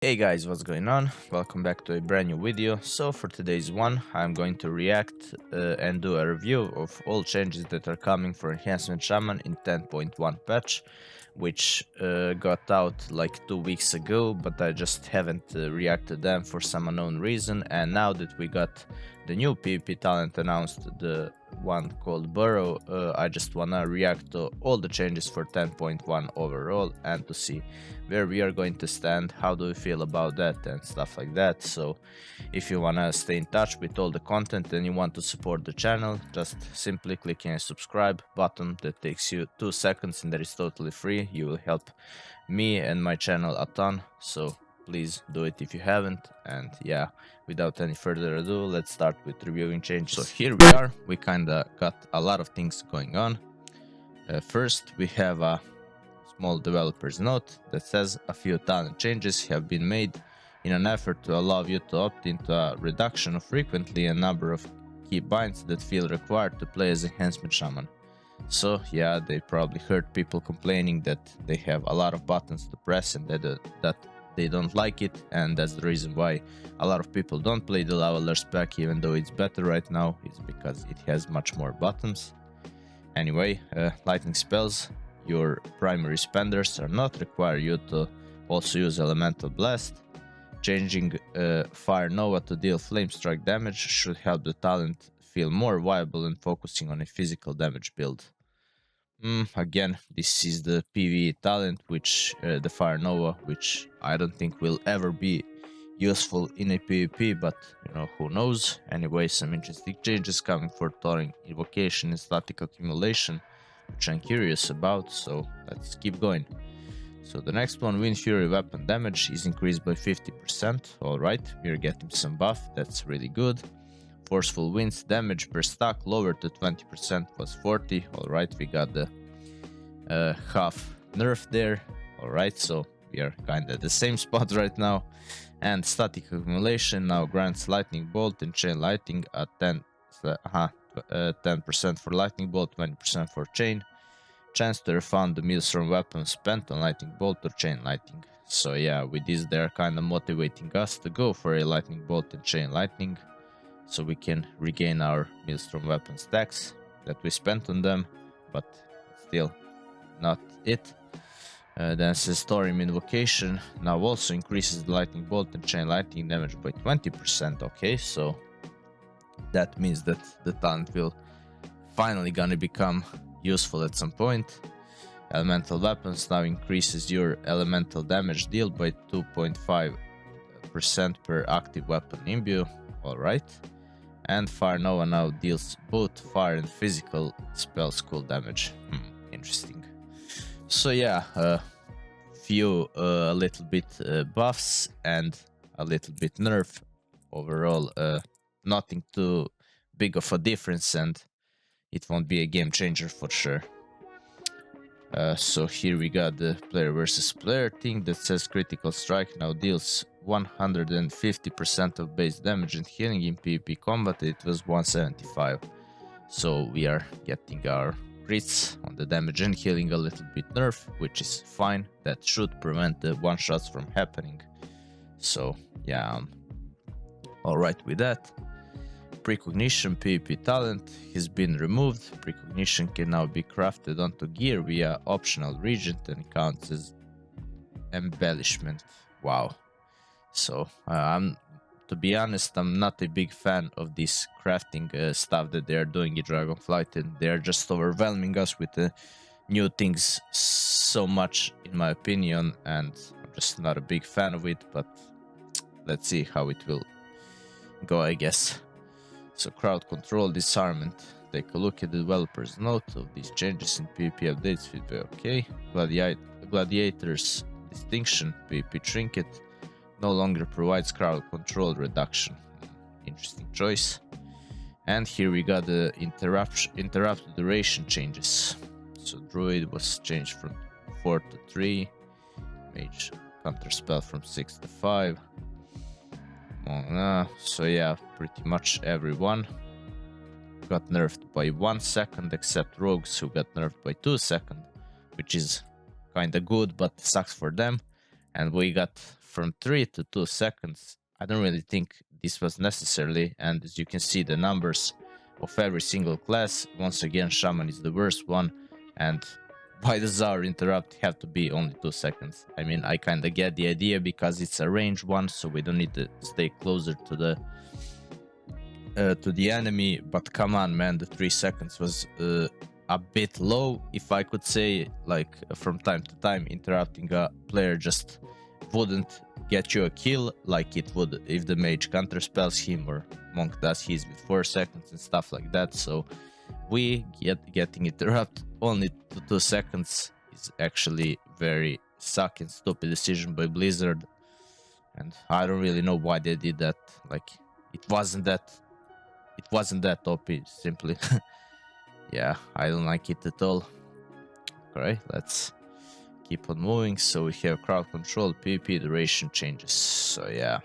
Hey guys, what's going on? Welcome back to a brand new video. So for today's one, I'm going to react and do a review of all changes that are coming for Enhancement Shaman in 10.1 patch, which got out like 2 weeks ago, but I just haven't reacted them for some unknown reason. And now that we got the new PvP talent announced, the one called Burrow, I just wanna react to all the changes for 10.1 overall and to see where we are going to stand, how do we feel about that and stuff like that. So if you wanna stay in touch with all the content and you want to support the channel, just simply click on the subscribe button. That takes you 2 seconds and that is totally free. You will help me and my channel a ton, so please do it if you haven't. And yeah, without any further ado, let's start with reviewing changes. So here we are, we kinda got a lot of things going on. First we have a small developer's note that says a few talent changes have been made in an effort to allow you to opt into a reduction of frequently a number of key binds that feel required to play as Enhancement Shaman. So yeah, they probably heard people complaining that they have a lot of buttons to press and that they don't like it, and that's the reason why a lot of people don't play the Leveler's pack even though it's better right now. It's because it has much more buttons. Anyway, lightning spells, your primary spenders are not require you to also use Elemental Blast. Changing Fire Nova to deal flame strike damage should help the talent feel more viable and focusing on a physical damage build. Again, this is the PvE talent, which the Fire Nova, which I don't think will ever be useful in a PvP, but you know, who knows. Anyway, some interesting changes coming for Thoring Invocation and Static Accumulation, which I'm curious about, so let's keep going. So the next one, Wind Fury weapon damage is increased by 50%. Alright, we're getting some buff, that's really good. Forceful Winds damage per stack lowered to 20% plus 40. Alright, we got the half nerf there. Alright, so we are kinda at the same spot right now. And Static Accumulation now grants Lightning Bolt and Chain Lightning at 10% for Lightning Bolt, 20% for Chain. Chance to refund the Maelstrom weapon spent on Lightning Bolt or Chain Lightning. So yeah, with this they're kinda motivating us to go for a Lightning Bolt and Chain Lightning, so we can regain our Maelstrom weapon stacks that we spent on them, but still not it. Then says Thorium Invocation now also increases the Lightning Bolt and Chain Lightning damage by 20%. Okay, so that means that the talent will finally gonna become useful at some point. Elemental Weapons now increases your elemental damage deal by 2.5% per active weapon imbue. Alright. And Fire Nova now deals both fire and physical spell school damage. Interesting. So yeah, a little bit buffs and a little bit nerf. Overall, nothing too big of a difference, and it won't be a game changer for sure. So here we got the player versus player thing that says Critical Strike now deals 150% of base damage and healing in PvP combat. It was 175. So we are getting our crits on the damage and healing a little bit nerf, which is fine. That should prevent the one-shots from happening. So yeah, I'm alright with that. Precognition PvP talent has been removed. Precognition can now be crafted onto gear via optional regent and counts as embellishment. Wow. So to be honest, I'm not a big fan of this crafting stuff that they are doing in Dragonflight, and they are just overwhelming us with new things so much, in my opinion, and I'm just not a big fan of it, but let's see how it will go, I guess. So crowd control, disarmament. Take a look at the developer's note of these changes in PvP updates feedback. Okay. Gladiator's distinction, PvP trinket, no longer provides crowd control reduction. Interesting choice. And here we got the interrupt duration changes. So Druid was changed from 4 to 3. Mage counterspell from 6 to 5. So yeah, pretty much everyone got nerfed by 1 second except rogues, who got nerfed by 2 seconds, which is kinda good but sucks for them. And we got from 3 to 2 seconds, I don't really think this was necessarily, and as you can see the numbers of every single class, once again Shaman is the worst one, and why does our interrupt have to be only 2 seconds? I mean, I kinda get the idea because it's a range one, so we don't need to stay closer to the enemy, but come on man, the 3 seconds was a bit low, if I could say. Like, from time to time interrupting a player just wouldn't get you a kill like it would if the mage counterspells him or monk does his with 4 seconds and stuff like that. So we getting interrupted only to 2 seconds is actually very suck and stupid decision by Blizzard, and I don't really know why they did that. Like, it wasn't that OP, simply. Yeah, I don't like it at all. Alright, let's keep on moving. So we have crowd control, PvP duration changes. So yeah,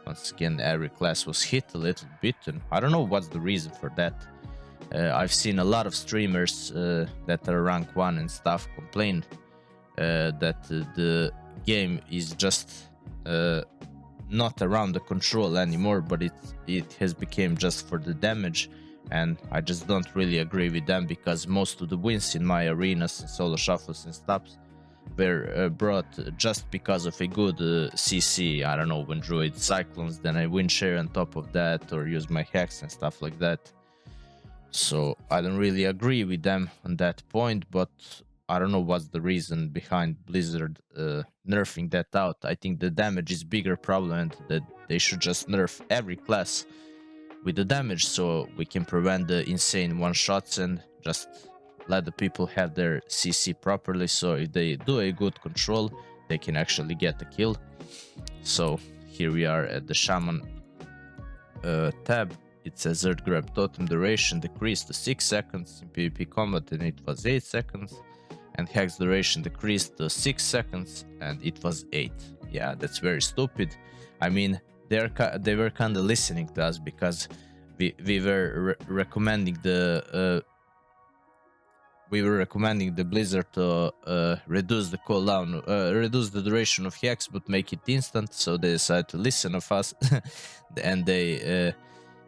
once again every class was hit a little bit, and I don't know what's the reason for that. I've seen a lot of streamers that are rank 1 and stuff complain that the game is just not around the control anymore, but it has become just for the damage, and I just don't really agree with them, because most of the wins in my arenas and solo shuffles and stuff were brought just because of a good CC. I don't know, when Druid Cyclones, then I win share on top of that, or use my hacks and stuff like that. So I don't really agree with them on that point, but I don't know what's the reason behind Blizzard nerfing that out. I think the damage is bigger problem, and that they should just nerf every class with the damage, so we can prevent the insane one-shots and just let the people have their CC properly, so if they do a good control, they can actually get a kill. So here we are at the Shaman tab. It says Earth Grab Totem duration decreased to 6 seconds in PvP combat, and it was 8 seconds. And Hex duration decreased to 6 seconds, and it was 8. Yeah, that's very stupid. I mean, they were kind of listening to us, because we were recommending the Blizzard to reduce the cooldown, reduce the duration of Hex, but make it instant. So they decided to listen of us, and they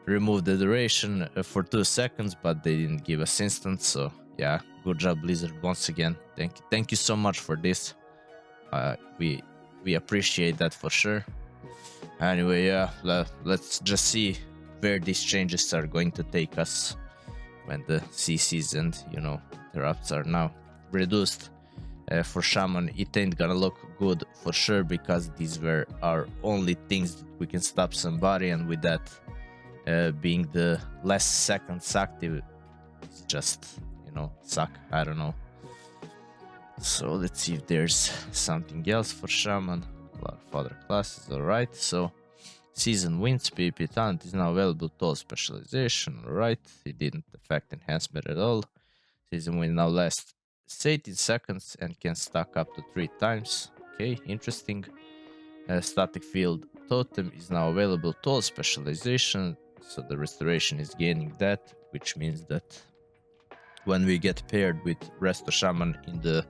removed the duration for 2 seconds, but they didn't give us instant. So yeah, good job Blizzard once again. Thank you so much for this. We appreciate that for sure. Anyway, yeah, let's just see where these changes are going to take us when the CCs and, you know, interrupts are now reduced. For Shaman, it ain't gonna look good for sure, because these were our only things that we can stop somebody, and with that being the less seconds active, it's just, you know, suck. I don't know. So let's see if there's something else for Shaman. A lot of other classes. Alright, so season wins, PvP talent is now available to all specialization. Alright, it didn't affect enhancement at all. Season win now lasts 18 seconds and can stack up to 3 times. Okay, interesting. Static field totem is now available to all specialization, so the restoration is gaining that, which means that when we get paired with Resto Shaman in the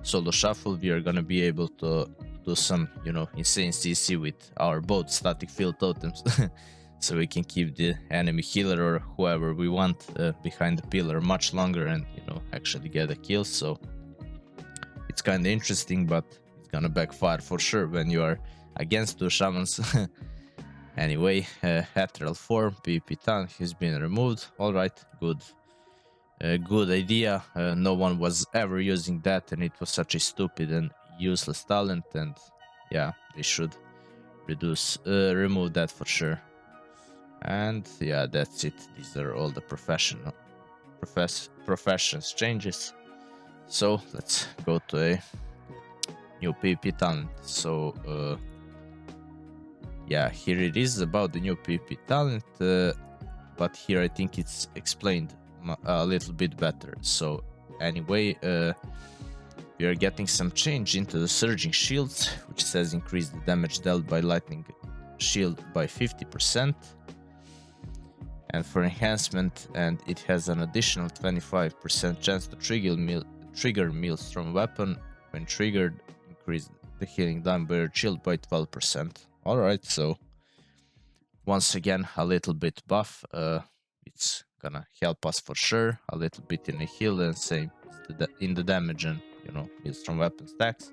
solo shuffle, we are gonna be able to do some, you know, insane CC with our both static field totems. So we can keep the enemy healer or whoever we want behind the pillar much longer, and, you know, actually get a kill. So it's kind of interesting, but it's gonna backfire for sure when you are against 2 shamans. Anyway, ethereal form, PvP talent has been removed. Alright, good. Good idea. No one was ever using that, and it was such a stupid and useless talent, and yeah, they should remove that for sure. And yeah, that's it. These are all the professions changes. So let's go to a new PvP talent. So yeah, here it is about the new PvP talent, but here I think it's explained a little bit better. So anyway, we are getting some change into the Surging Shields, which says increase the damage dealt by lightning shield by 50%. And for enhancement, and it has an additional 25% chance to trigger Maelstrom weapon. When triggered, increase the healing done by your shield by 12%. Alright, so once again a little bit buff. It's gonna help us for sure. A little bit in the heal and same in the damage and heals from weapon stacks.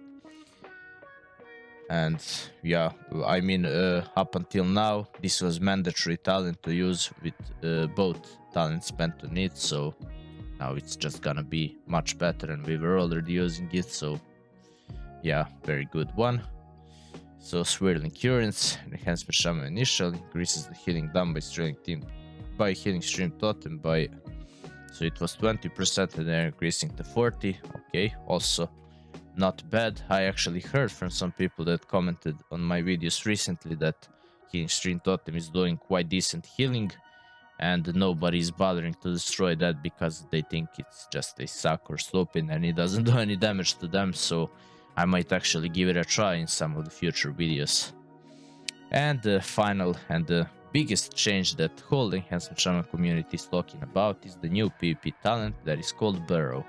And yeah, I mean, up until now this was mandatory talent to use with both talents spent on it, so now it's just gonna be much better, and we were already using it, so yeah, very good one. So Swirling Currents, Enhancement Shaman initial, increases the healing done by healing stream totem by, so it was 20% and they're increasing to 40. Okay, also not bad. I actually heard from some people that commented on my videos recently that healing stream totem is doing quite decent healing, and nobody's bothering to destroy that because they think it's just a suck or sloping and it doesn't do any damage to them, so I might actually give it a try in some of the future videos. And the final and the biggest change that whole Enhancement Shaman community is talking about is the new PvP talent that is called Burrow,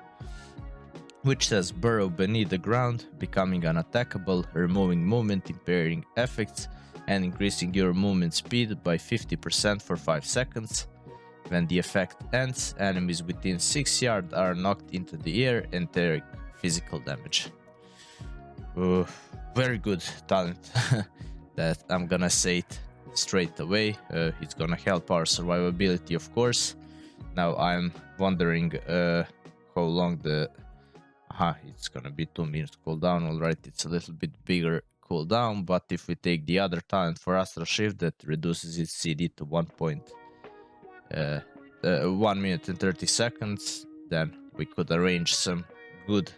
which says burrow beneath the ground, becoming unattackable, removing movement impairing effects, and increasing your movement speed by 50% for 5 seconds. When the effect ends, enemies within 6 yards are knocked into the air and take physical damage. Very good talent. That I'm gonna say it straight away. It's gonna help our survivability, of course. Now I'm wondering how long the... it's gonna be 2 minutes cooldown. Alright, it's a little bit bigger cooldown, but if we take the other talent for Astral Shift that reduces its CD to 1 minute and 30 seconds, then we could arrange some good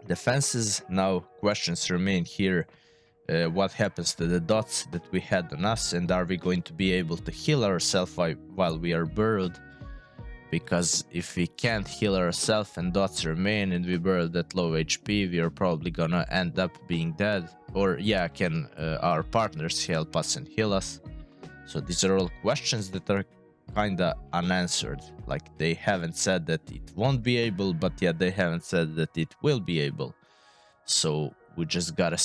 defenses. Now questions remain here. What happens to the dots that we had on us, and are we going to be able to heal ourselves while we are burrowed? Because if we can't heal ourselves and dots remain and we burrowed at low HP, we are probably gonna end up being dead. Or yeah, can our partners help us and heal us? So these are all questions that are kinda unanswered. Like, they haven't said that it won't be able, but yet they haven't said that it will be able. So we just gotta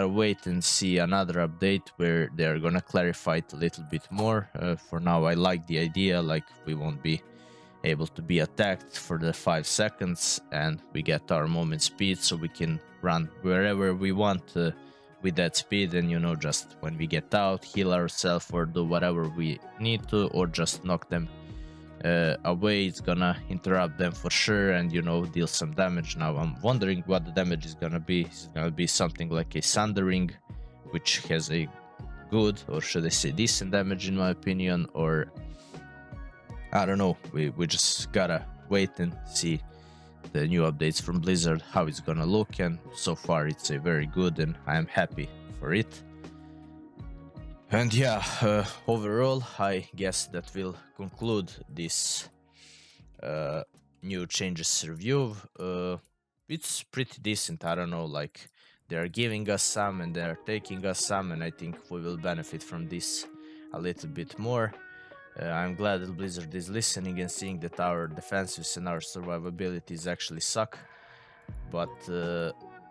wait and see another update where they're gonna clarify it a little bit more. For now, I like the idea, like we won't be able to be attacked for the 5 seconds, and we get our movement speed so we can run wherever we want with that speed, and just when we get out, heal ourselves or do whatever we need to, or just knock them away. It's gonna interrupt them for sure and deal some damage. Now I'm wondering what the damage is gonna be. Is it gonna be something like a Sundering, which has a good, or should I say decent damage in my opinion, or I don't know. We just gotta wait and see the new updates from Blizzard, how it's gonna look, and so far it's a very good and I'm happy for it. And yeah, overall, I guess that will conclude this new changes review. It's pretty decent. I don't know, like, they're giving us some and they're taking us some, and I think we will benefit from this a little bit more. I'm glad that Blizzard is listening and seeing that our defensives and our survivabilities actually suck, but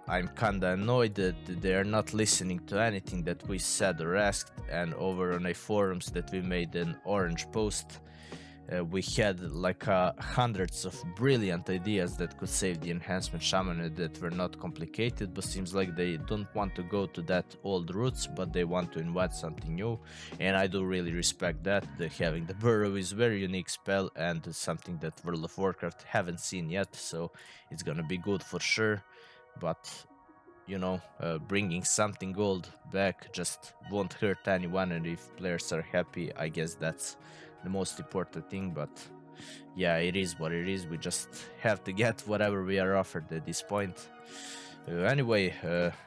I'm kinda annoyed that they are not listening to anything that we said or asked. And over on a forums that we made an orange post, we had like hundreds of brilliant ideas that could save the Enhancement Shaman that were not complicated, but seems like they don't want to go to that old roots, but they want to invent something new, and I do really respect that. Having the Burrow is a very unique spell and something that World of Warcraft haven't seen yet, so it's gonna be good for sure. But bringing something gold back just won't hurt anyone, and if players are happy, I guess that's the most important thing. But yeah, it is what it is. We just have to get whatever we are offered at this point. Anyway,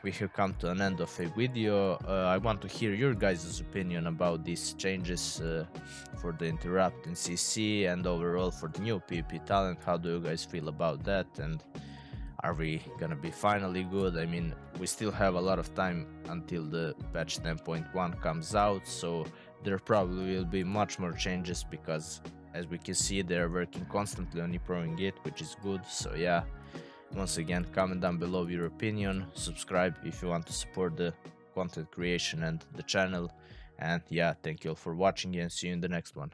we have come to an end of a video. I want to hear your guys' opinion about these changes for the interrupt in CC and overall for the new PvP talent. How do you guys feel about that, and are we gonna be finally good? I mean, we still have a lot of time until the patch 10.1 comes out, so there probably will be much more changes, because as we can see, they're working constantly on improving it, which is good. So yeah, Once again, comment down below your opinion, subscribe if you want to support the content creation and the channel. And yeah, thank you all for watching and see you in the next one.